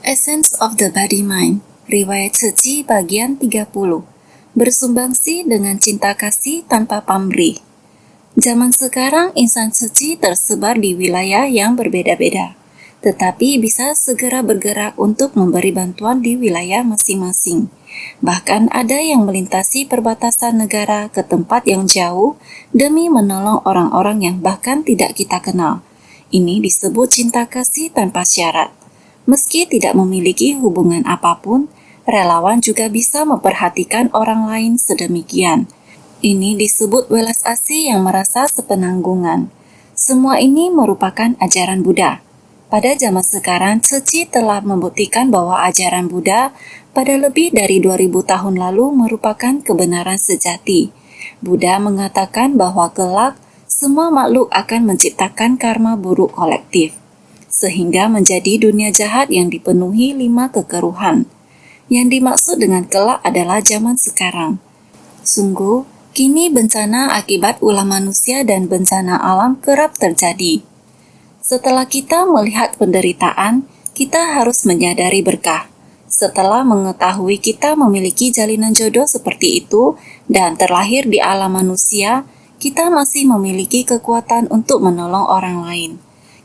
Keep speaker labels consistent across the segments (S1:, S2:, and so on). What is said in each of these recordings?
S1: Essence of the Body Mind, Riwayat Suci bagian 30. Bersumbangsi dengan cinta kasih tanpa pamrih. Zaman sekarang insan suci tersebar di wilayah yang berbeda-beda, tetapi bisa segera bergerak untuk memberi bantuan di wilayah masing-masing. Bahkan ada yang melintasi perbatasan negara ke tempat yang jauh demi menolong orang-orang yang bahkan tidak kita kenal. Ini disebut cinta kasih tanpa syarat. Meski tidak memiliki hubungan apapun, relawan juga bisa memperhatikan orang lain sedemikian. Ini disebut welas asih yang merasa sepenanggungan. Semua ini merupakan ajaran Buddha. Pada zaman sekarang, Tzu telah membuktikan bahwa ajaran Buddha pada lebih dari 2000 tahun lalu merupakan kebenaran sejati. Buddha mengatakan bahwa kelak semua makhluk akan menciptakan karma buruk kolektif, sehingga menjadi dunia jahat yang dipenuhi 5 kekeruhan. Yang dimaksud dengan kelak adalah zaman sekarang. Sungguh, kini bencana akibat ulah manusia dan bencana alam kerap terjadi. Setelah kita melihat penderitaan, kita harus menyadari berkah. Setelah mengetahui kita memiliki jalinan jodoh seperti itu dan terlahir di alam manusia, kita masih memiliki kekuatan untuk menolong orang lain.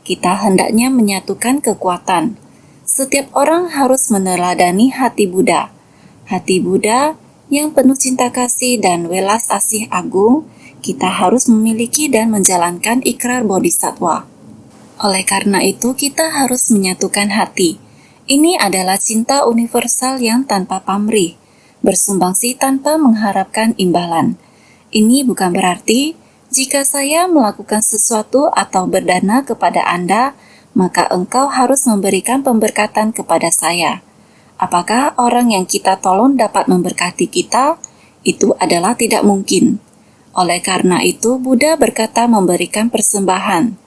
S1: Kita hendaknya menyatukan kekuatan. Setiap orang harus meneladani hati Buddha. Hati Buddha yang penuh cinta kasih dan welas asih agung, kita harus memiliki dan menjalankan ikrar bodhisattva. Oleh karena itu, kita harus menyatukan hati. Ini adalah cinta universal yang tanpa pamrih, bersumbangsi tanpa mengharapkan imbalan. Ini bukan berarti jika saya melakukan sesuatu atau berdana kepada Anda, maka engkau harus memberikan pemberkatan kepada saya. Apakah orang yang kita tolong dapat memberkati kita? Itu adalah tidak mungkin. Oleh karena itu, Buddha berkata memberikan persembahan.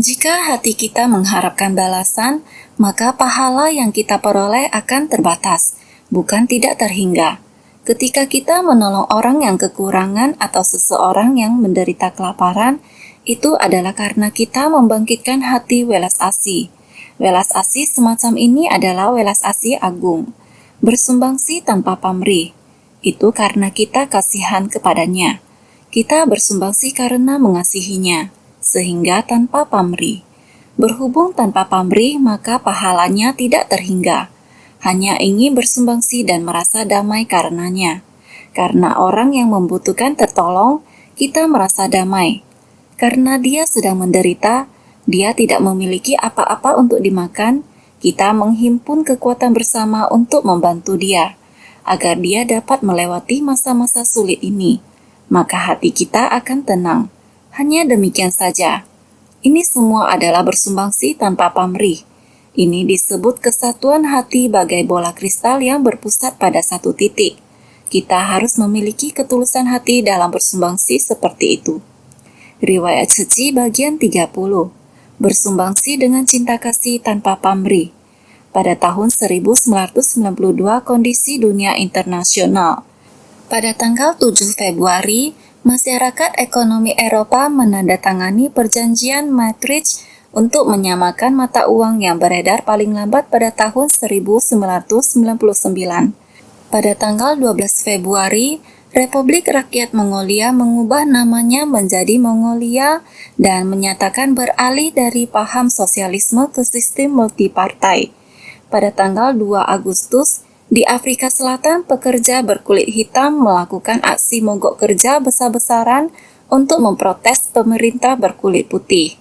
S1: Jika hati kita mengharapkan balasan, maka pahala yang kita peroleh akan terbatas, bukan tidak terhingga. Ketika kita menolong orang yang kekurangan atau seseorang yang menderita kelaparan, itu adalah karena kita membangkitkan hati welas asih. Welas asih semacam ini adalah welas asih agung, bersumbangsi tanpa pamrih. Itu karena kita kasihan kepadanya. Kita bersumbangsi karena mengasihinya, sehingga tanpa pamrih. Berhubung tanpa pamrih, maka pahalanya tidak terhingga. Hanya ingin bersumbangsi dan merasa damai karenanya. Karena orang yang membutuhkan tertolong, kita merasa damai. Karena dia sedang menderita, dia tidak memiliki apa-apa untuk dimakan, kita menghimpun kekuatan bersama untuk membantu dia, agar dia dapat melewati masa-masa sulit ini. Maka hati kita akan tenang. Hanya demikian saja. Ini semua adalah bersumbangsi tanpa pamrih. Ini disebut kesatuan hati bagai bola kristal yang berpusat pada satu titik. Kita harus memiliki ketulusan hati dalam bersumbangsi seperti itu. Riwayat Suci bagian 30. Bersumbangsi dengan cinta kasih tanpa pamrih. Pada tahun 1992 kondisi dunia internasional. Pada tanggal 7 Februari, masyarakat ekonomi Eropa menandatangani perjanjian Maastricht untuk menyamakan mata uang yang beredar paling lambat pada tahun 1999. Pada tanggal 12 Februari, Republik Rakyat Mongolia mengubah namanya menjadi Mongolia dan menyatakan beralih dari paham sosialisme ke sistem multipartai. Pada tanggal 2 Agustus, di Afrika Selatan, pekerja berkulit hitam melakukan aksi mogok kerja besar-besaran untuk memprotes pemerintah berkulit putih.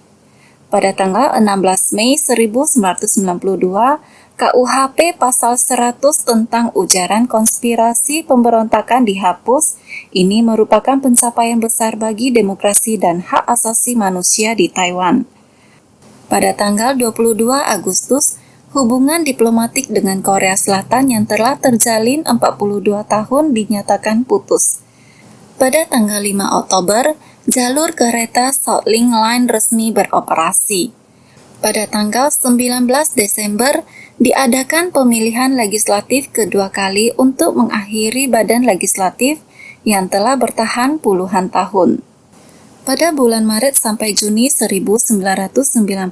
S1: Pada tanggal 16 Mei 1992, KUHP pasal 100 tentang ujaran konspirasi pemberontakan dihapus. Ini merupakan pencapaian besar bagi demokrasi dan hak asasi manusia di Taiwan. Pada tanggal 22 Agustus, hubungan diplomatik dengan Korea Selatan yang telah terjalin 42 tahun dinyatakan putus. Pada tanggal 5 Oktober, jalur kereta Southling Line resmi beroperasi. Pada tanggal 19 Desember, diadakan pemilihan legislatif kedua kali untuk mengakhiri badan legislatif yang telah bertahan puluhan tahun. Pada bulan Maret sampai Juni 1991,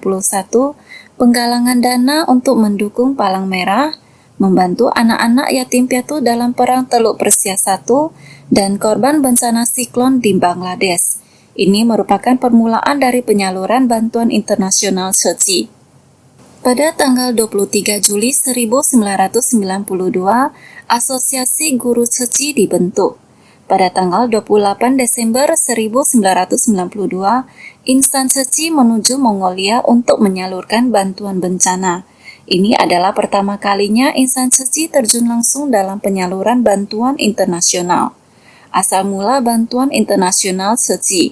S1: penggalangan dana untuk mendukung Palang Merah, membantu anak-anak yatim piatu dalam Perang Teluk Persia I, dan korban bencana siklon di Bangladesh. Ini merupakan permulaan dari penyaluran bantuan internasional CECI. Pada tanggal 23 Juli 1992, Asosiasi Guru CECI dibentuk. Pada tanggal 28 Desember 1992, insan CECI menuju Mongolia untuk menyalurkan bantuan bencana. Ini adalah pertama kalinya insan CECI terjun langsung dalam penyaluran bantuan internasional. Asal mula bantuan internasional CECI.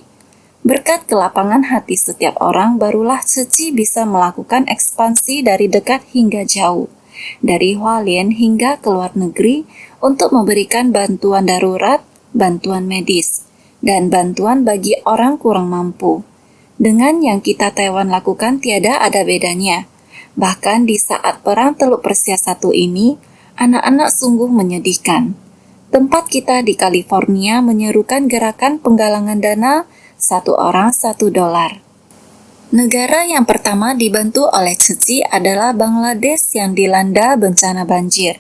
S1: Berkat kelapangan hati setiap orang, barulah CECI bisa melakukan ekspansi dari dekat hingga jauh, dari Hualien hingga ke luar negeri untuk memberikan bantuan darurat, bantuan medis, dan bantuan bagi orang kurang mampu. Dengan yang kita Taiwan lakukan tiada ada bedanya. Bahkan di saat Perang Teluk Persia I ini, anak-anak sungguh menyedihkan. Tempat kita di California menyerukan gerakan penggalangan dana 1 orang $1. Negara yang pertama dibantu oleh CECI adalah Bangladesh yang dilanda bencana banjir.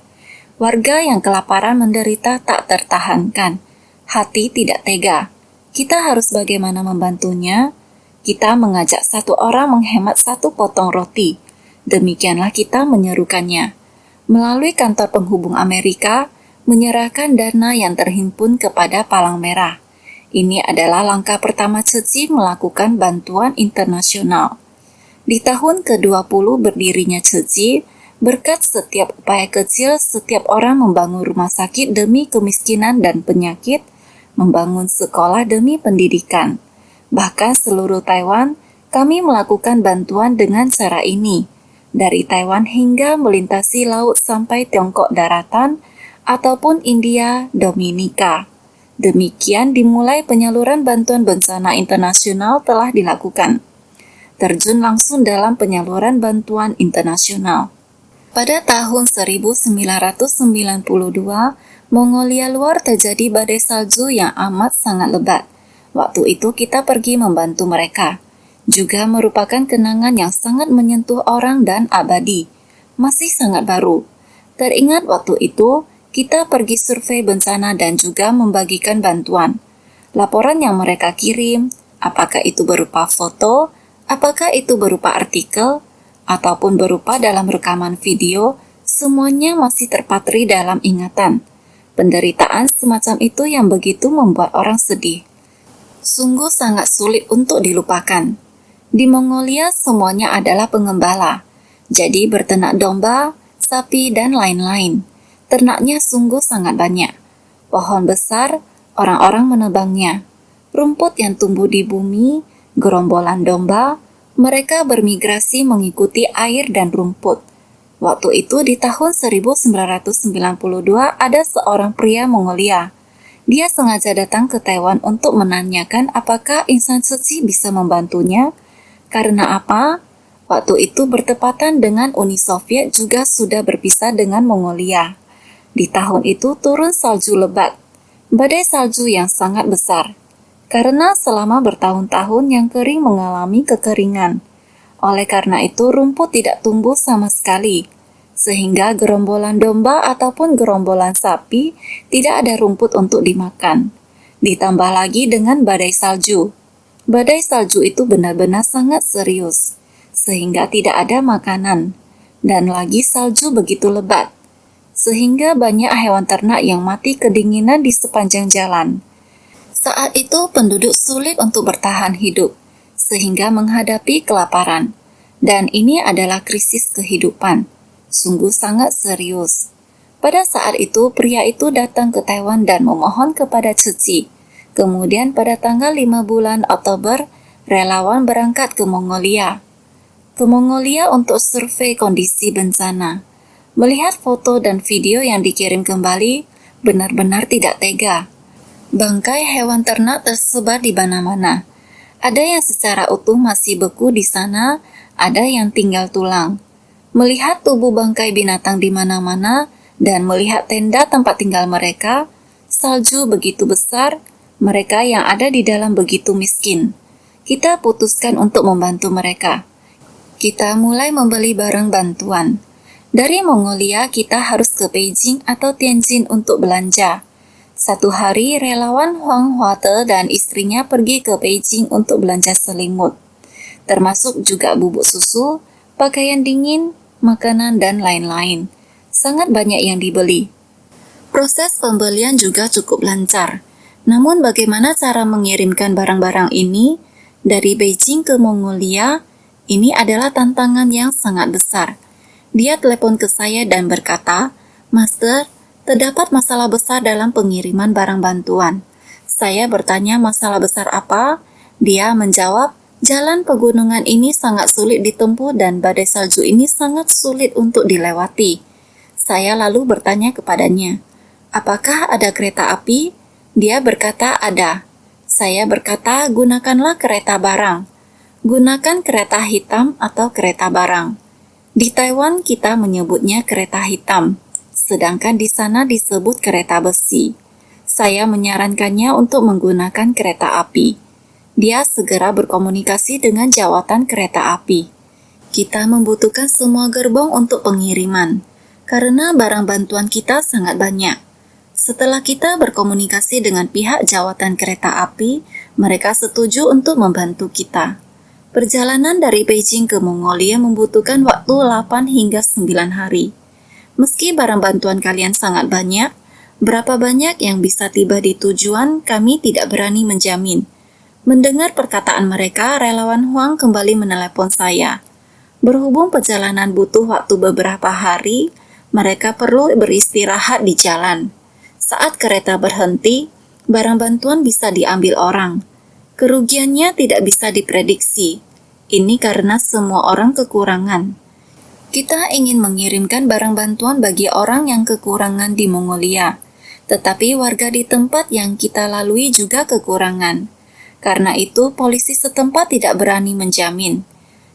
S1: Warga yang kelaparan menderita tak tertahankan. Hati tidak tega. Kita harus bagaimana membantunya? Kita mengajak 1 orang menghemat 1 potong roti. Demikianlah kita menyerukannya. Melalui kantor penghubung Amerika, menyerahkan dana yang terhimpun kepada Palang Merah. Ini adalah langkah pertama CECI melakukan bantuan internasional. Di tahun ke-20 berdirinya CECI, berkat setiap upaya kecil, setiap orang membangun rumah sakit demi kemiskinan dan penyakit, membangun sekolah demi pendidikan. Bahkan seluruh Taiwan, kami melakukan bantuan dengan cara ini. Dari Taiwan hingga melintasi laut sampai Tiongkok daratan, ataupun India, Dominika. Demikian dimulai penyaluran bantuan bencana internasional telah dilakukan. Terjun langsung dalam penyaluran bantuan internasional. Pada tahun 1992, Mongolia Luar terjadi badai salju yang amat sangat lebat. Waktu itu kita pergi membantu mereka. Juga merupakan kenangan yang sangat menyentuh orang dan abadi. Masih sangat baru. Teringat waktu itu, kita pergi survei bencana dan juga membagikan bantuan. Laporan yang mereka kirim, apakah itu berupa foto, apakah itu berupa artikel, ataupun berupa dalam rekaman video, semuanya masih terpatri dalam ingatan. Penderitaan semacam itu yang begitu membuat orang sedih. Sungguh sangat sulit untuk dilupakan. Di Mongolia semuanya adalah pengembala, jadi berternak domba, sapi, dan lain-lain. Ternaknya sungguh sangat banyak. Pohon besar, orang-orang menebangnya. Rumput yang tumbuh di bumi, gerombolan domba, mereka bermigrasi mengikuti air dan rumput. Waktu itu di tahun 1992 ada seorang pria Mongolia. Dia sengaja datang ke Taiwan untuk menanyakan apakah insan CECI bisa membantunya. Karena apa? Waktu itu bertepatan dengan Uni Soviet juga sudah berpisah dengan Mongolia. Di tahun itu turun salju lebat, badai salju yang sangat besar. Karena selama bertahun-tahun yang kering mengalami kekeringan. Oleh karena itu rumput tidak tumbuh sama sekali. Sehingga gerombolan domba ataupun gerombolan sapi tidak ada rumput untuk dimakan. Ditambah lagi dengan badai salju. Badai salju itu benar-benar sangat serius, sehingga tidak ada makanan, dan lagi salju begitu lebat, sehingga banyak hewan ternak yang mati kedinginan di sepanjang jalan. Saat itu penduduk sulit untuk bertahan hidup, sehingga menghadapi kelaparan, dan ini adalah krisis kehidupan, sungguh sangat serius. Pada saat itu, pria itu datang ke Taiwan dan memohon kepada CECI. Kemudian pada tanggal 5 bulan Oktober, relawan berangkat ke Mongolia. Ke Mongolia untuk survei kondisi bencana. Melihat foto dan video yang dikirim kembali, benar-benar tidak tega. Bangkai hewan ternak tersebar di mana-mana. Ada yang secara utuh masih beku di sana, ada yang tinggal tulang. Melihat tubuh bangkai binatang di mana-mana, dan melihat tenda tempat tinggal mereka, salju begitu besar, mereka yang ada di dalam begitu miskin. Kita putuskan untuk membantu mereka. Kita mulai membeli barang bantuan. Dari Mongolia kita harus ke Beijing atau Tianjin untuk belanja. Satu hari relawan Huang Huate dan istrinya pergi ke Beijing untuk belanja selimut, termasuk juga bubuk susu, pakaian dingin, makanan, dan lain-lain. Sangat banyak yang dibeli. Proses pembelian juga cukup lancar. Namun bagaimana cara mengirimkan barang-barang ini dari Beijing ke Mongolia? Ini adalah tantangan yang sangat besar. Dia telepon ke saya dan berkata, "Master, terdapat masalah besar dalam pengiriman barang bantuan." Saya bertanya masalah besar apa? Dia menjawab, jalan pegunungan ini sangat sulit ditempuh dan badai salju ini sangat sulit untuk dilewati. Saya lalu bertanya kepadanya, "Apakah ada kereta api?" Dia berkata ada. Saya berkata, "Gunakanlah kereta barang. Gunakan kereta hitam atau kereta barang." Di Taiwan kita menyebutnya kereta hitam, sedangkan di sana disebut kereta besi. Saya menyarankannya untuk menggunakan kereta api. Dia segera berkomunikasi dengan jawatan kereta api. Kita membutuhkan semua gerbong untuk pengiriman, karena barang bantuan kita sangat banyak. Setelah kita berkomunikasi dengan pihak jawatan kereta api, mereka setuju untuk membantu kita. Perjalanan dari Beijing ke Mongolia membutuhkan waktu 8 hingga 9 hari. Meski barang bantuan kalian sangat banyak, berapa banyak yang bisa tiba di tujuan kami tidak berani menjamin. Mendengar perkataan mereka, relawan Huang kembali menelepon saya. Berhubung perjalanan butuh waktu beberapa hari, mereka perlu beristirahat di jalan. Saat kereta berhenti, barang bantuan bisa diambil orang. Kerugiannya tidak bisa diprediksi. Ini karena semua orang kekurangan. Kita ingin mengirimkan barang bantuan bagi orang yang kekurangan di Mongolia, tetapi warga di tempat yang kita lalui juga kekurangan. Karena itu, polisi setempat tidak berani menjamin.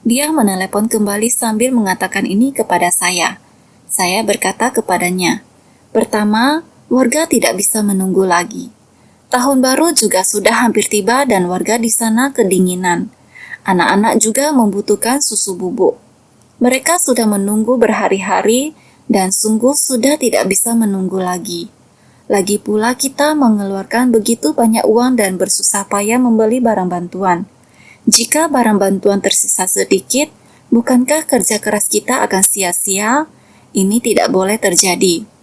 S1: Dia menelepon kembali sambil mengatakan ini kepada saya. Saya berkata kepadanya, "Pertama, warga tidak bisa menunggu lagi. Tahun baru juga sudah hampir tiba dan warga di sana kedinginan. Anak-anak juga membutuhkan susu bubuk. Mereka sudah menunggu berhari-hari dan sungguh sudah tidak bisa menunggu lagi. Lagi pula kita mengeluarkan begitu banyak uang dan bersusah payah membeli barang bantuan. Jika barang bantuan tersisa sedikit, bukankah kerja keras kita akan sia-sia? Ini tidak boleh terjadi.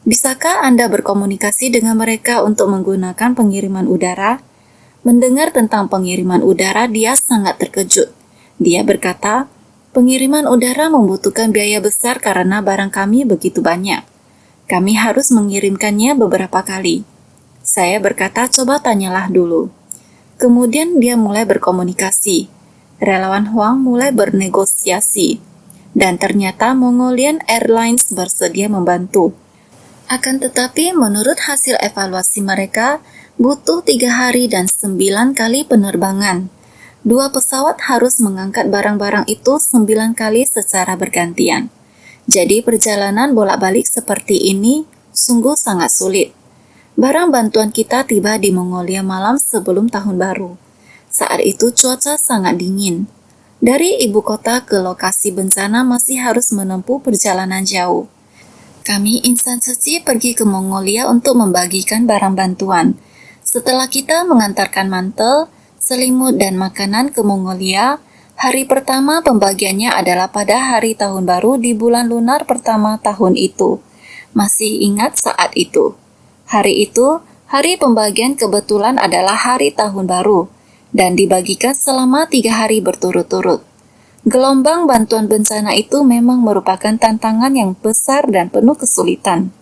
S1: Bisakah Anda berkomunikasi dengan mereka untuk menggunakan pengiriman udara?" Mendengar tentang pengiriman udara, dia sangat terkejut. Dia berkata, "Pengiriman udara membutuhkan biaya besar karena barang kami begitu banyak. Kami harus mengirimkannya beberapa kali." Saya berkata, "Coba tanyalah dulu." Kemudian dia mulai berkomunikasi. Relawan Huang mulai bernegosiasi. Dan ternyata Mongolian Airlines bersedia membantu. Akan tetapi menurut hasil evaluasi mereka, butuh 3 hari dan 9 kali penerbangan. 2 pesawat harus mengangkat barang-barang itu 9 kali secara bergantian. Jadi perjalanan bolak-balik seperti ini sungguh sangat sulit. Barang bantuan kita tiba di Mongolia malam sebelum tahun baru. Saat itu cuaca sangat dingin. Dari ibu kota ke lokasi bencana masih harus menempuh perjalanan jauh. Kami insan suci pergi ke Mongolia untuk membagikan barang bantuan. Setelah kita mengantarkan mantel, selimut, dan makanan ke Mongolia, hari pertama pembagiannya adalah pada hari tahun baru di bulan lunar pertama tahun itu. Masih ingat saat itu. Hari itu, hari pembagian kebetulan adalah hari tahun baru, dan dibagikan selama 3 hari berturut-turut. Gelombang bantuan bencana itu memang merupakan tantangan yang besar dan penuh kesulitan.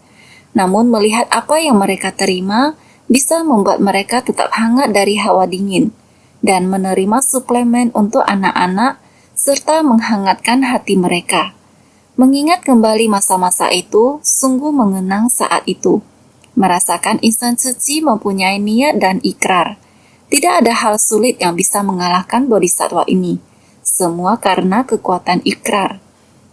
S1: Namun melihat apa yang mereka terima, bisa membuat mereka tetap hangat dari hawa dingin, dan menerima suplemen untuk anak-anak, serta menghangatkan hati mereka. Mengingat kembali masa-masa itu, sungguh mengenang saat itu. Merasakan insan suci mempunyai niat dan ikrar. Tidak ada hal sulit yang bisa mengalahkan bodhisatwa ini. Semua karena kekuatan ikrar.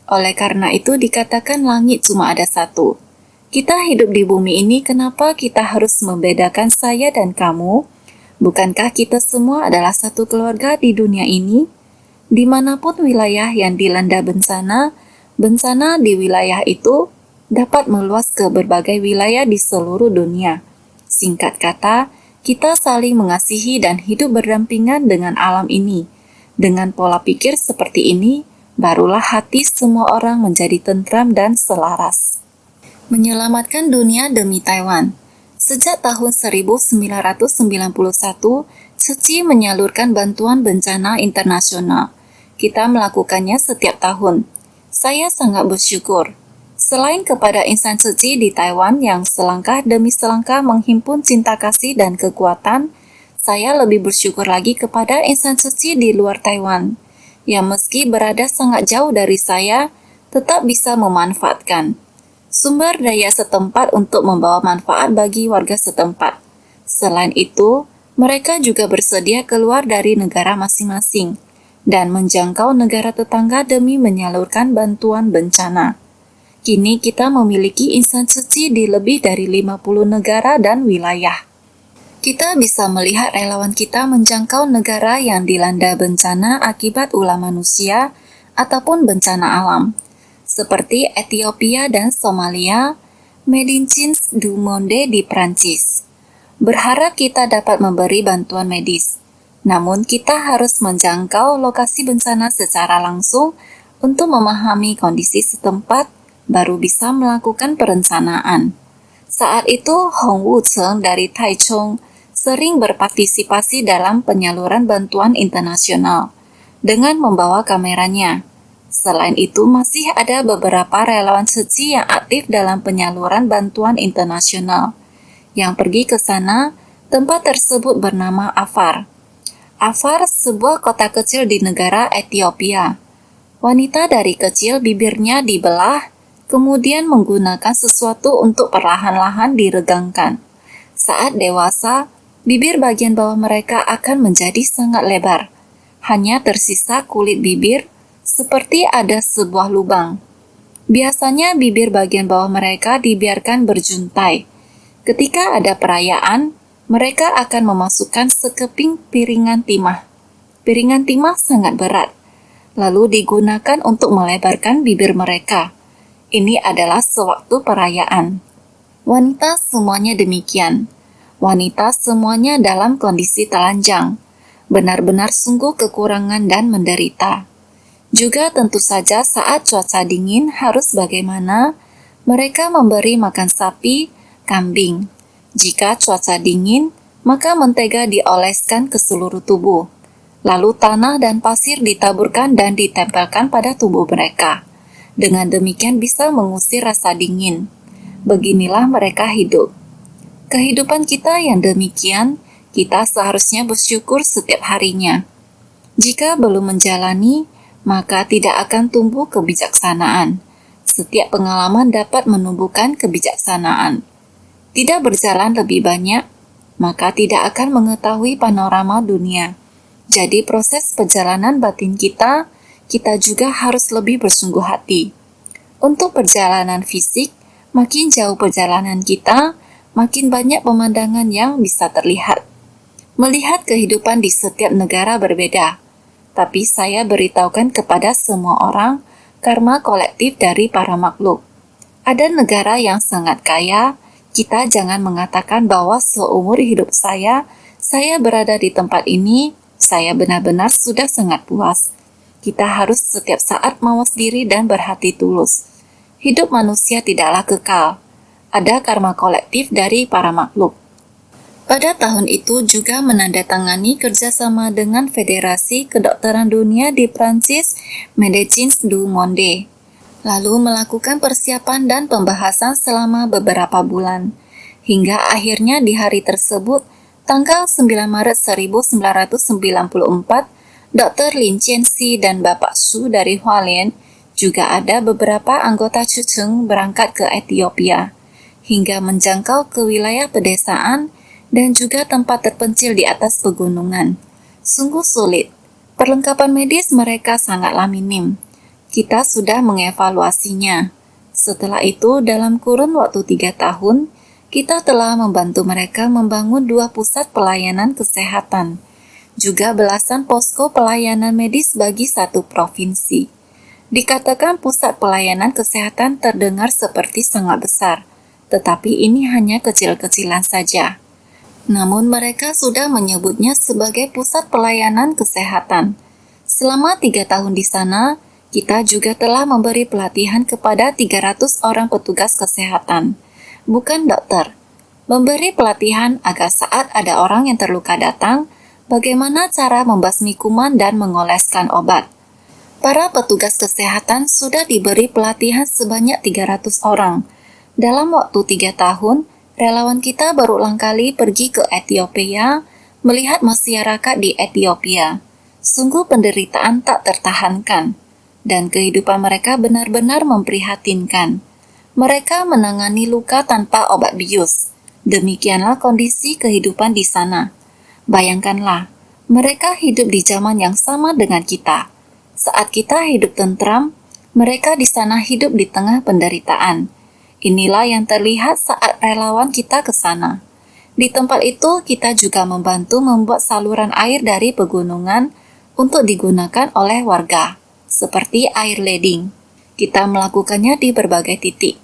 S1: Oleh karena itu dikatakan langit cuma ada satu. Kita hidup di bumi ini, kenapa kita harus membedakan saya dan kamu? Bukankah kita semua adalah satu keluarga di dunia ini? Dimanapun wilayah yang dilanda bencana, bencana di wilayah itu dapat meluas ke berbagai wilayah di seluruh dunia. Singkat kata, kita saling mengasihi dan hidup berdampingan dengan alam ini. Dengan pola pikir seperti ini, barulah hati semua orang menjadi tentram dan selaras. Menyelamatkan dunia demi Taiwan. Sejak tahun 1991, Ceci menyalurkan bantuan bencana internasional. Kita melakukannya setiap tahun. Saya sangat bersyukur. Selain kepada insan Ceci di Taiwan yang selangkah demi selangkah menghimpun cinta kasih dan kekuatan, saya lebih bersyukur lagi kepada insan Ceci di luar Taiwan, yang meski berada sangat jauh dari saya, tetap bisa memanfaatkan sumber daya setempat untuk membawa manfaat bagi warga setempat. Selain itu, mereka juga bersedia keluar dari negara masing-masing dan menjangkau negara tetangga demi menyalurkan bantuan bencana. Kini kita memiliki insan Ceci di lebih dari 50 negara dan wilayah. Kita bisa melihat relawan kita menjangkau negara yang dilanda bencana akibat ulah manusia ataupun bencana alam, seperti Ethiopia dan Somalia, Médecins du Monde di Prancis. Berharap kita dapat memberi bantuan medis, namun kita harus menjangkau lokasi bencana secara langsung untuk memahami kondisi setempat, baru bisa melakukan perencanaan. Saat itu, Hong Wu-cheng dari Taichung sering berpartisipasi dalam penyaluran bantuan internasional dengan membawa kameranya. Selain itu, masih ada beberapa relawan Ceci yang aktif dalam penyaluran bantuan internasional. Yang pergi ke sana, tempat tersebut bernama Afar. Afar, sebuah kota kecil di negara Ethiopia. Wanita dari kecil bibirnya dibelah, kemudian menggunakan sesuatu untuk perlahan-lahan diregangkan. Saat dewasa, bibir bagian bawah mereka akan menjadi sangat lebar. Hanya tersisa kulit bibir, seperti ada sebuah lubang. Biasanya bibir bagian bawah mereka dibiarkan berjuntai. Ketika ada perayaan, mereka akan memasukkan sekeping piringan timah. Piringan timah sangat berat, lalu digunakan untuk melebarkan bibir mereka. Ini adalah sewaktu perayaan. Wanita semuanya demikian. Wanita semuanya dalam kondisi telanjang. Benar-benar sungguh kekurangan dan menderita. Juga tentu saja saat cuaca dingin harus bagaimana? Mereka memberi makan sapi, kambing. Jika cuaca dingin, maka mentega dioleskan ke seluruh tubuh. Lalu tanah dan pasir ditaburkan dan ditempelkan pada tubuh mereka. Dengan demikian bisa mengusir rasa dingin. Beginilah mereka hidup. Kehidupan kita yang demikian, kita seharusnya bersyukur setiap harinya. Jika belum menjalani, maka tidak akan tumbuh kebijaksanaan. Setiap pengalaman dapat menumbuhkan kebijaksanaan. Tidak berjalan lebih banyak, maka tidak akan mengetahui panorama dunia. Jadi proses perjalanan batin kita juga harus lebih bersungguh hati. Untuk perjalanan fisik, makin jauh perjalanan kita, makin banyak pemandangan yang bisa terlihat. Melihat kehidupan di setiap negara berbeda. Tapi saya beritahukan kepada semua orang karma kolektif dari para makhluk. Ada negara yang sangat kaya, kita jangan mengatakan bahwa seumur hidup saya berada di tempat ini, saya benar-benar sudah sangat puas. Kita harus setiap saat mawas diri dan berhati tulus. Hidup manusia tidaklah kekal. Ada karma kolektif dari para makhluk. Pada tahun itu juga menandatangani kerjasama dengan Federasi Kedokteran Dunia di Prancis, Médecins du Monde. Lalu melakukan persiapan dan pembahasan selama beberapa bulan. Hingga akhirnya di hari tersebut, tanggal 9 Maret 1994, Dr. Lin Qianxi dan Bapak Su dari Hualien, juga ada beberapa anggota Chucheng berangkat ke Ethiopia, hingga menjangkau ke wilayah pedesaan dan juga tempat terpencil di atas pegunungan. Sungguh sulit. Perlengkapan medis mereka sangatlah minim. Kita sudah mengevaluasinya. Setelah itu, dalam kurun waktu 3 tahun, kita telah membantu mereka membangun 2 pusat pelayanan kesehatan. juga belasan posko pelayanan medis bagi satu provinsi. Dikatakan pusat pelayanan kesehatan terdengar seperti sangat besar, tetapi ini hanya kecil-kecilan saja. Namun mereka sudah menyebutnya sebagai pusat pelayanan kesehatan. Selama 3 tahun di sana, kita juga telah memberi pelatihan kepada 300 orang petugas kesehatan, bukan dokter. Memberi pelatihan agar saat ada orang yang terluka datang, bagaimana cara membasmi kuman dan mengoleskan obat. Para petugas kesehatan sudah diberi pelatihan sebanyak 300 orang. Dalam waktu 3 tahun, relawan kita berulang kali pergi ke Ethiopia, melihat masyarakat di Ethiopia. Sungguh penderitaan tak tertahankan, dan kehidupan mereka benar-benar memprihatinkan. Mereka menangani luka tanpa obat bius. Demikianlah kondisi kehidupan di sana. Bayangkanlah, mereka hidup di zaman yang sama dengan kita. Saat kita hidup tentram, mereka di sana hidup di tengah penderitaan. Inilah yang terlihat saat relawan kita ke sana. Di tempat itu, kita juga membantu membuat saluran air dari pegunungan untuk digunakan oleh warga, seperti air leding. Kita melakukannya di berbagai titik.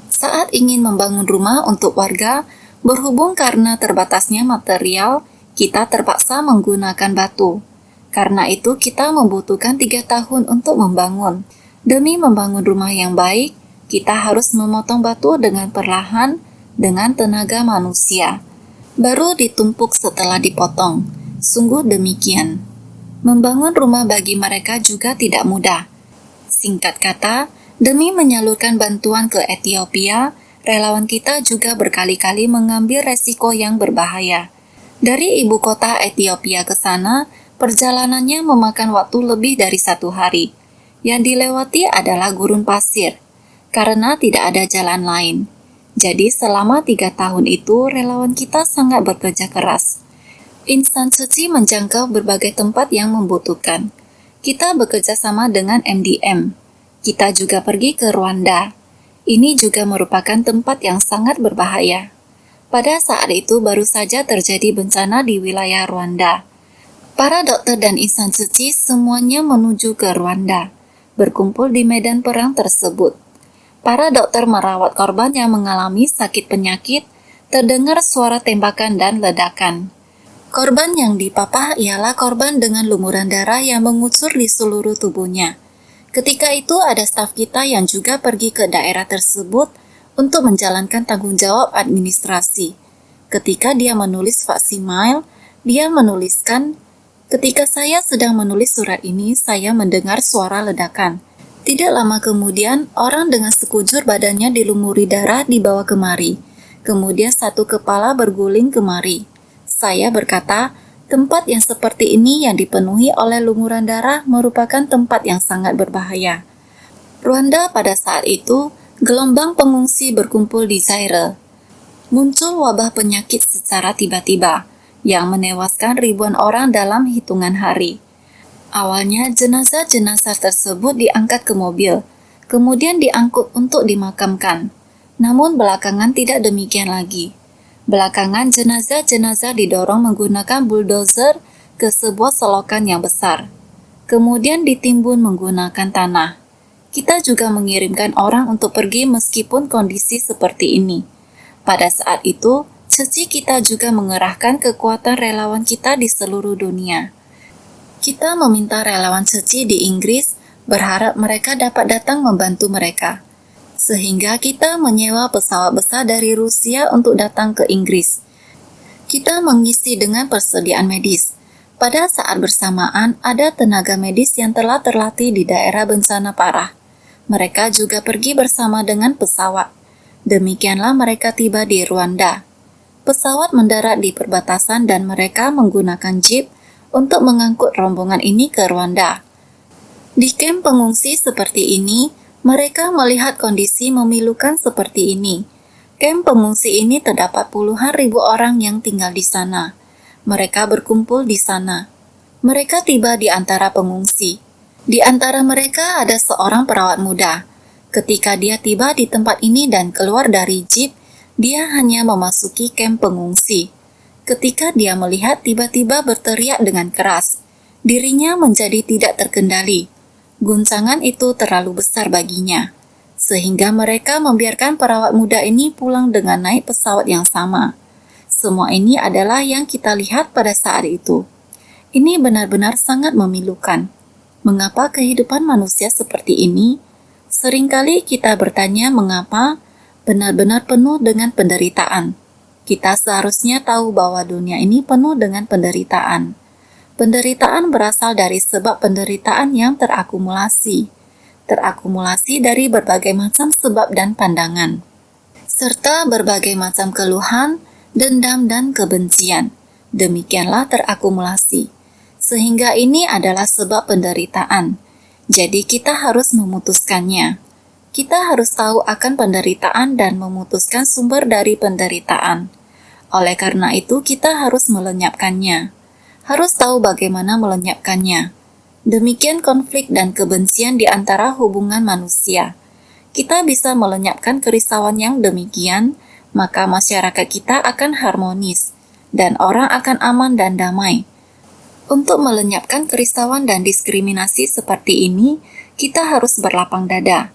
S1: Saat ingin membangun rumah untuk warga, berhubung karena terbatasnya material, kita terpaksa menggunakan batu. Karena itu, kita membutuhkan 3 tahun untuk membangun. Demi membangun rumah yang baik, kita harus memotong batu dengan perlahan, dengan tenaga manusia. Baru ditumpuk setelah dipotong. Sungguh demikian. Membangun rumah bagi mereka juga tidak mudah. Singkat kata, demi menyalurkan bantuan ke Ethiopia, relawan kita juga berkali-kali mengambil resiko yang berbahaya. Dari ibu kota Ethiopia ke sana, perjalanannya memakan waktu lebih dari 1 hari. Yang dilewati adalah gurun pasir, karena tidak ada jalan lain. Jadi selama 3 tahun itu, relawan kita sangat bekerja keras. Insan suci menjangkau berbagai tempat yang membutuhkan. Kita bekerja sama dengan MDM. Kita juga pergi ke Rwanda. Ini juga merupakan tempat yang sangat berbahaya. Pada saat itu baru saja terjadi bencana di wilayah Rwanda. Para dokter dan insan suci semuanya menuju ke Rwanda, berkumpul di medan perang tersebut. Para dokter merawat korban yang mengalami sakit penyakit, terdengar suara tembakan dan ledakan. Korban yang dipapah ialah korban dengan lumuran darah yang mengucur di seluruh tubuhnya. Ketika itu ada staf kita yang juga pergi ke daerah tersebut untuk menjalankan tanggung jawab administrasi. Ketika dia menulis faksimiles, dia menuliskan, "Ketika saya sedang menulis surat ini, saya mendengar suara ledakan. Tidak lama kemudian, orang dengan sekujur badannya dilumuri darah dibawa kemari. Kemudian satu kepala berguling kemari." Saya berkata, tempat yang seperti ini yang dipenuhi oleh lumuran darah merupakan tempat yang sangat berbahaya. Rwanda pada saat itu, gelombang pengungsi berkumpul di Zaire. Muncul wabah penyakit secara tiba-tiba, yang menewaskan ribuan orang dalam hitungan hari. Awalnya jenazah-jenazah tersebut diangkat ke mobil, kemudian diangkut untuk dimakamkan. Namun belakangan tidak demikian lagi. Belakangan jenazah-jenazah didorong menggunakan bulldozer ke sebuah selokan yang besar. Kemudian ditimbun menggunakan tanah. Kita juga mengirimkan orang untuk pergi meskipun kondisi seperti ini. Pada saat itu, Ceci kita juga mengerahkan kekuatan relawan kita di seluruh dunia. Kita meminta relawan Ceci di Inggris, berharap mereka dapat datang membantu mereka. Sehingga kita menyewa pesawat besar dari Rusia untuk datang ke Inggris. Kita mengisi dengan persediaan medis. Pada saat bersamaan, ada tenaga medis yang telah terlatih di daerah bencana parah. Mereka juga pergi bersama dengan pesawat. Demikianlah mereka tiba di Rwanda. Pesawat mendarat di perbatasan dan mereka menggunakan jeep untuk mengangkut rombongan ini ke Rwanda. Di kamp pengungsi seperti ini, mereka melihat kondisi memilukan seperti ini. Kamp pengungsi ini terdapat puluhan ribu orang yang tinggal di sana. Mereka berkumpul di sana. Mereka tiba di antara pengungsi. Di antara mereka ada seorang perawat muda. Ketika dia tiba di tempat ini dan keluar dari jeep, dia hanya memasuki kamp pengungsi. ketika dia melihat tiba-tiba berteriak dengan keras. Dirinya menjadi tidak terkendali. Guncangan itu terlalu besar baginya, sehingga mereka membiarkan perawat muda ini pulang dengan naik pesawat yang sama. Semua ini adalah yang kita lihat pada saat itu. Ini benar-benar sangat memilukan. Mengapa kehidupan manusia seperti ini? Seringkali kita bertanya mengapa benar-benar penuh dengan penderitaan. Kita seharusnya tahu bahwa dunia ini penuh dengan penderitaan. Penderitaan berasal dari sebab penderitaan yang terakumulasi. Terakumulasi dari berbagai macam sebab dan pandangan, serta berbagai macam keluhan, dendam, dan kebencian. Demikianlah terakumulasi. Sehingga ini adalah sebab penderitaan. Jadi kita harus memutuskannya. Kita harus tahu akan penderitaan dan memutuskan sumber dari penderitaan. Oleh karena itu kita harus melenyapkannya. Harus tahu bagaimana melenyapkannya. Demikian konflik dan kebencian di antara hubungan manusia. Kita bisa melenyapkan kerisauan yang demikian, maka masyarakat kita akan harmonis, dan orang akan aman dan damai. Untuk melenyapkan kerisauan dan diskriminasi seperti ini, kita harus berlapang dada.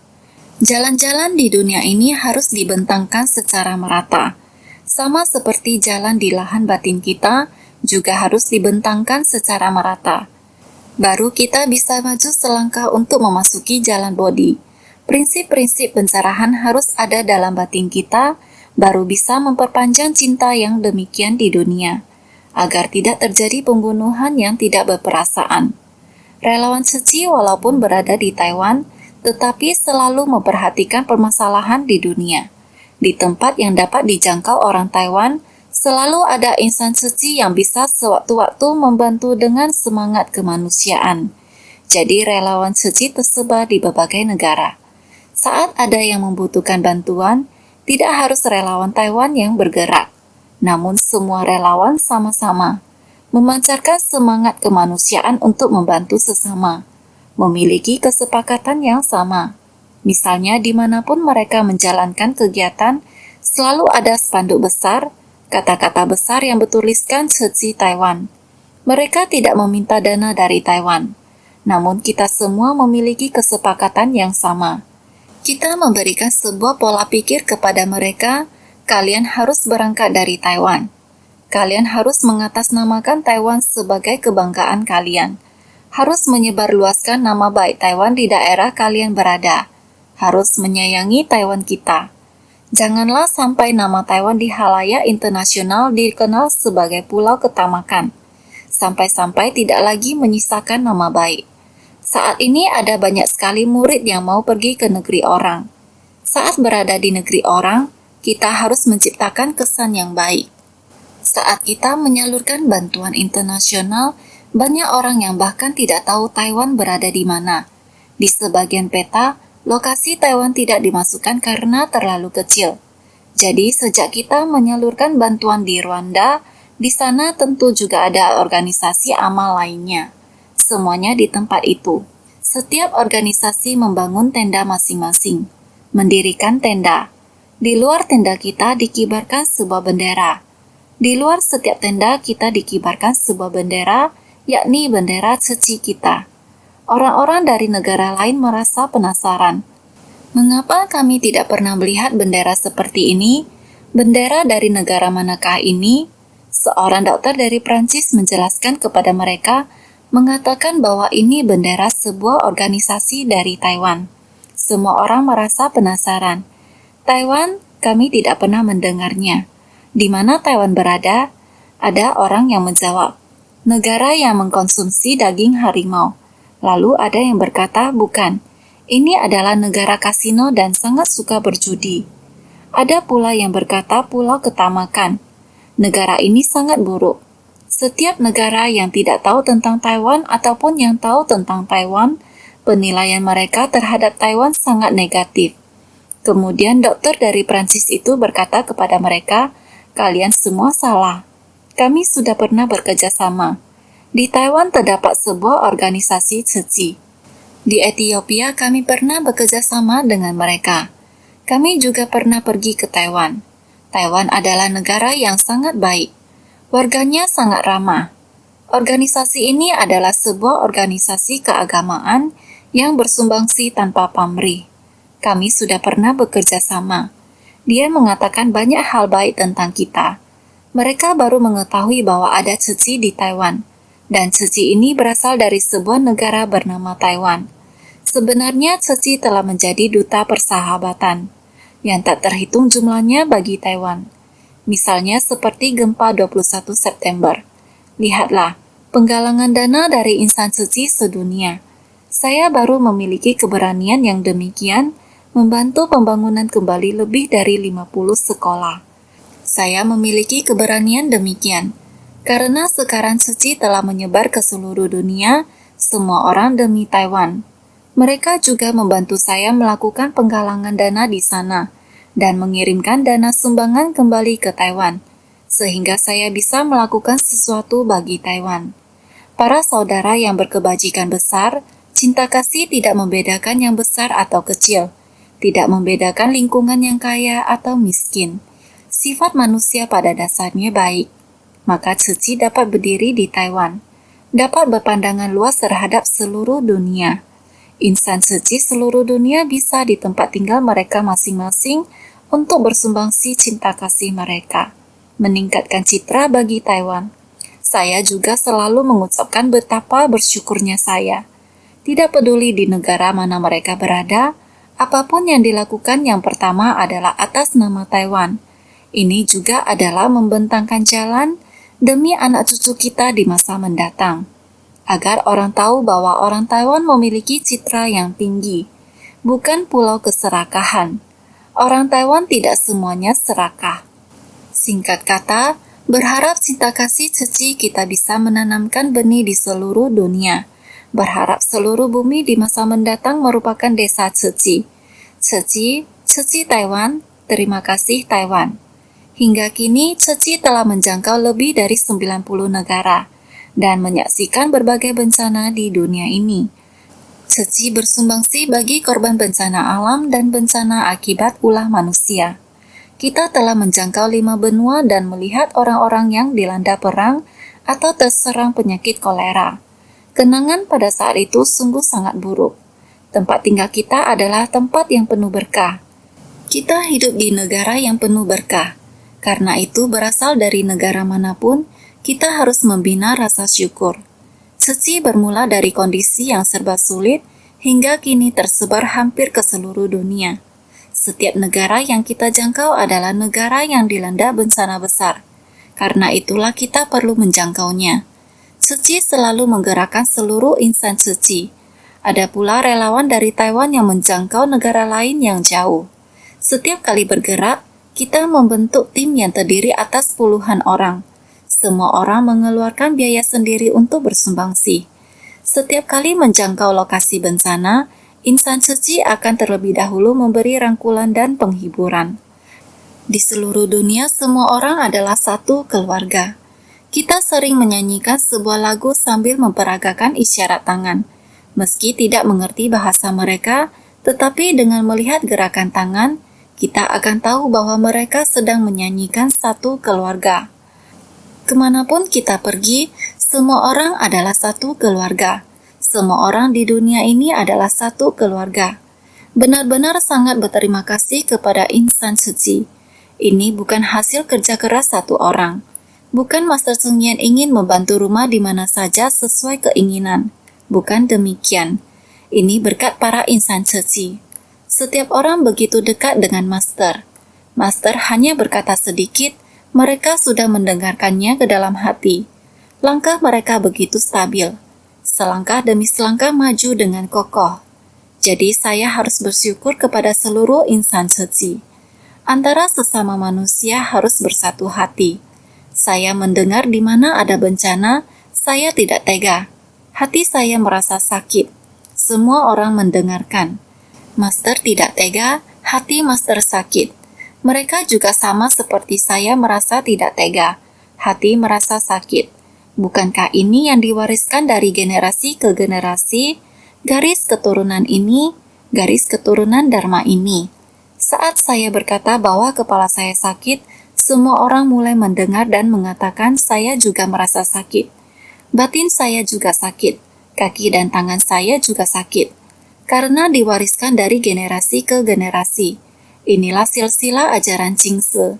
S1: Jalan-jalan di dunia ini harus dibentangkan secara merata. Sama seperti jalan di lahan batin kita, juga harus dibentangkan secara merata. Baru kita bisa maju selangkah untuk memasuki jalan bodi. Prinsip-prinsip pencerahan harus ada dalam batin kita, baru bisa memperpanjang cinta yang demikian di dunia, agar tidak terjadi pembunuhan yang tidak berperasaan. Relawan suci walaupun berada di Taiwan, tetapi selalu memperhatikan permasalahan di dunia. Di tempat yang dapat dijangkau orang Taiwan, selalu ada insan suci yang bisa sewaktu-waktu membantu dengan semangat kemanusiaan. Jadi relawan suci tersebar di berbagai negara. Saat ada yang membutuhkan bantuan, tidak harus relawan Taiwan yang bergerak. Namun semua relawan sama-sama memancarkan semangat kemanusiaan untuk membantu sesama, memiliki kesepakatan yang sama. Misalnya dimanapun mereka menjalankan kegiatan, selalu ada spanduk besar, kata-kata besar yang bertuliskan Suci Taiwan. Mereka tidak meminta dana dari Taiwan, namun kita semua memiliki kesepakatan yang sama. Kita memberikan sebuah pola pikir kepada mereka. Kalian harus berangkat dari Taiwan. Kalian harus mengatasnamakan Taiwan sebagai kebanggaan kalian. Harus menyebarluaskan nama baik Taiwan di daerah kalian berada. Harus menyayangi Taiwan kita. Janganlah sampai nama Taiwan di halayak internasional dikenal sebagai pulau ketamakan. Sampai-sampai tidak lagi menyisakan nama baik. Saat ini ada banyak sekali murid yang mau pergi ke negeri orang. Saat berada di negeri orang, kita harus menciptakan kesan yang baik. Saat kita menyalurkan bantuan internasional, banyak orang yang bahkan tidak tahu Taiwan berada di mana. Di sebagian peta, lokasi Taiwan tidak dimasukkan karena terlalu kecil. Jadi sejak kita menyalurkan bantuan di Rwanda, di sana tentu juga ada organisasi amal lainnya. Semuanya di tempat itu. Setiap organisasi membangun tenda masing-masing, mendirikan tenda. Di luar tenda kita dikibarkan sebuah bendera. Di luar setiap tenda kita dikibarkan sebuah bendera, yakni bendera suci kita. Orang-orang dari negara lain merasa penasaran. Mengapa kami tidak pernah melihat bendera seperti ini? Bendera dari negara manakah ini? Seorang dokter dari Prancis menjelaskan kepada mereka, mengatakan bahwa ini bendera sebuah organisasi dari Taiwan. Semua orang merasa penasaran. Taiwan, kami tidak pernah mendengarnya. Di mana Taiwan berada? Ada orang yang menjawab, negara yang mengkonsumsi daging harimau. Lalu ada yang berkata, bukan, ini adalah negara kasino dan sangat suka berjudi. Ada pula yang berkata pulau ketamakan. Negara ini sangat buruk. Setiap negara yang tidak tahu tentang Taiwan ataupun yang tahu tentang Taiwan, penilaian mereka terhadap Taiwan sangat negatif. Kemudian dokter dari Prancis itu berkata kepada mereka, kalian semua salah. Kami sudah pernah bekerja sama. Di Taiwan terdapat sebuah organisasi suci. Di Ethiopia kami pernah bekerja sama dengan mereka. Kami juga pernah pergi ke Taiwan. Taiwan adalah negara yang sangat baik. Warganya sangat ramah. Organisasi ini adalah sebuah organisasi keagamaan yang bersumbangsi tanpa pamrih. Kami sudah pernah bekerja sama. Dia mengatakan banyak hal baik tentang kita. Mereka baru mengetahui bahwa ada ceci di Taiwan, dan ceci ini berasal dari sebuah negara bernama Taiwan. Sebenarnya ceci telah menjadi duta persahabatan, yang tak terhitung jumlahnya bagi Taiwan. Misalnya seperti gempa 21 September. Lihatlah, penggalangan dana dari insan ceci sedunia. Saya baru memiliki keberanian yang demikian membantu pembangunan kembali lebih dari 50 sekolah. Saya memiliki keberanian demikian, karena sekarang ceci telah menyebar ke seluruh dunia, semua orang demi Taiwan. Mereka juga membantu saya melakukan penggalangan dana di sana, dan mengirimkan dana sumbangan kembali ke Taiwan, sehingga saya bisa melakukan sesuatu bagi Taiwan. Para saudara yang berkebajikan besar, cinta kasih tidak membedakan yang besar atau kecil, tidak membedakan lingkungan yang kaya atau miskin. Sifat manusia pada dasarnya baik, maka ceci dapat berdiri di Taiwan, dapat berpandangan luas terhadap seluruh dunia. Insan ceci seluruh dunia bisa di tempat tinggal mereka masing-masing untuk bersumbangsi cinta kasih mereka, meningkatkan citra bagi Taiwan. Saya juga selalu mengucapkan betapa bersyukurnya saya. Tidak peduli di negara mana mereka berada, apapun yang dilakukan yang pertama adalah atas nama Taiwan. Ini juga adalah membentangkan jalan demi anak cucu kita di masa mendatang, agar orang tahu bahwa orang Taiwan memiliki citra yang tinggi, bukan pulau keserakahan. Orang Taiwan tidak semuanya serakah. Singkat kata, berharap cinta kasih ceci kita bisa menanamkan benih di seluruh dunia. Berharap seluruh bumi di masa mendatang merupakan desa ceci. Ceci Taiwan, terima kasih Taiwan. Hingga kini, ceci telah menjangkau lebih dari 90 negara dan menyaksikan berbagai bencana di dunia ini. Ceci bersumbangsi bagi korban bencana alam dan bencana akibat ulah manusia. Kita telah menjangkau 5 benua dan melihat orang-orang yang dilanda perang atau terserang penyakit kolera. Kenangan pada saat itu sungguh sangat buruk. Tempat tinggal kita adalah tempat yang penuh berkah. Kita hidup di negara yang penuh berkah. Karena itu berasal dari negara manapun, kita harus membina rasa syukur. Ceci bermula dari kondisi yang serba sulit hingga kini tersebar hampir ke seluruh dunia. Setiap negara yang kita jangkau adalah negara yang dilanda bencana besar. Karena itulah kita perlu menjangkaunya. Ceci selalu menggerakkan seluruh insan ceci. Ada pula relawan dari Taiwan yang menjangkau negara lain yang jauh. Setiap kali bergerak, kita membentuk tim yang terdiri atas puluhan orang. Semua orang mengeluarkan biaya sendiri untuk bersumbangsi. Setiap kali menjangkau lokasi bencana, insan ceci akan terlebih dahulu memberi rangkulan dan penghiburan. Di seluruh dunia, semua orang adalah satu keluarga. Kita sering menyanyikan sebuah lagu sambil memperagakan isyarat tangan. Meski tidak mengerti bahasa mereka, tetapi dengan melihat gerakan tangan, kita akan tahu bahwa mereka sedang menyanyikan satu keluarga. Kemanapun kita pergi, semua orang adalah satu keluarga. Semua orang di dunia ini adalah satu keluarga. Benar-benar sangat berterima kasih kepada insan ceci. Ini bukan hasil kerja keras satu orang. Bukan Master Sun Yen ingin membantu rumah di mana saja sesuai keinginan. Bukan demikian. Ini berkat para insan ceci. Setiap orang begitu dekat dengan Master. Master hanya berkata sedikit, mereka sudah mendengarkannya ke dalam hati. Langkah mereka begitu stabil. Selangkah demi selangkah maju dengan kokoh. Jadi saya harus bersyukur kepada seluruh insan ceci. Antara sesama manusia harus bersatu hati. Saya mendengar di mana ada bencana, saya tidak tega. Hati saya merasa sakit. Semua orang mendengarkan. Master tidak tega, hati Master sakit. Mereka juga sama seperti saya merasa tidak tega. Hati merasa sakit. Bukankah ini yang diwariskan dari generasi ke generasi? Garis keturunan ini, garis keturunan Dharma ini. Saat saya berkata bahwa kepala saya sakit, semua orang mulai mendengar dan mengatakan, "Saya juga merasa sakit. Batin saya juga sakit. Kaki dan tangan saya juga sakit." Karena diwariskan dari generasi ke generasi. Inilah silsilah ajaran Chingse.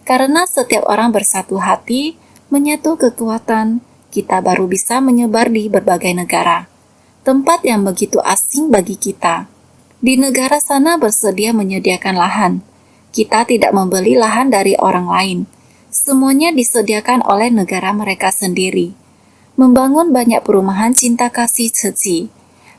S1: Karena setiap orang bersatu hati, menyatu kekuatan, kita baru bisa menyebar di berbagai negara. Tempat yang begitu asing bagi kita. Di negara sana bersedia menyediakan lahan. Kita tidak membeli lahan dari orang lain. Semuanya disediakan oleh negara mereka sendiri. Membangun banyak perumahan cinta kasih Ceci.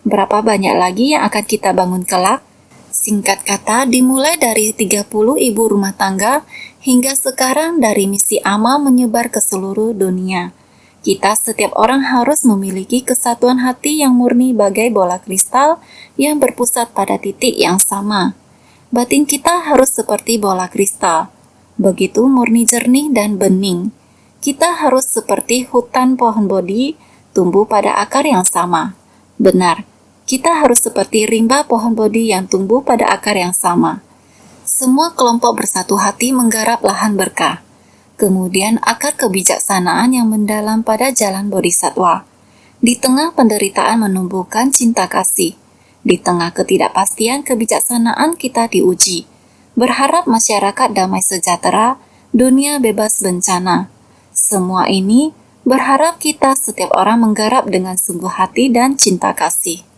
S1: Berapa banyak lagi yang akan kita bangun kelak? Singkat kata, dimulai dari 30 ibu rumah tangga, hingga sekarang dari misi amal menyebar ke seluruh dunia. Kita setiap orang harus memiliki kesatuan hati yang murni bagai bola kristal yang berpusat pada titik yang sama. Batin kita harus seperti bola kristal, begitu murni jernih dan bening. Kita harus seperti hutan pohon bodi, tumbuh pada akar yang sama. Benar, kita harus seperti rimba pohon bodi yang tumbuh pada akar yang sama. Semua kelompok bersatu hati menggarap lahan berkah. Kemudian akar kebijaksanaan yang mendalam pada jalan bodhisattva. Di tengah penderitaan menumbuhkan cinta kasih. Di tengah ketidakpastian kebijaksanaan kita diuji. Berharap masyarakat damai sejahtera, dunia bebas bencana. Semua ini berharap kita setiap orang menggarap dengan sungguh hati dan cinta kasih.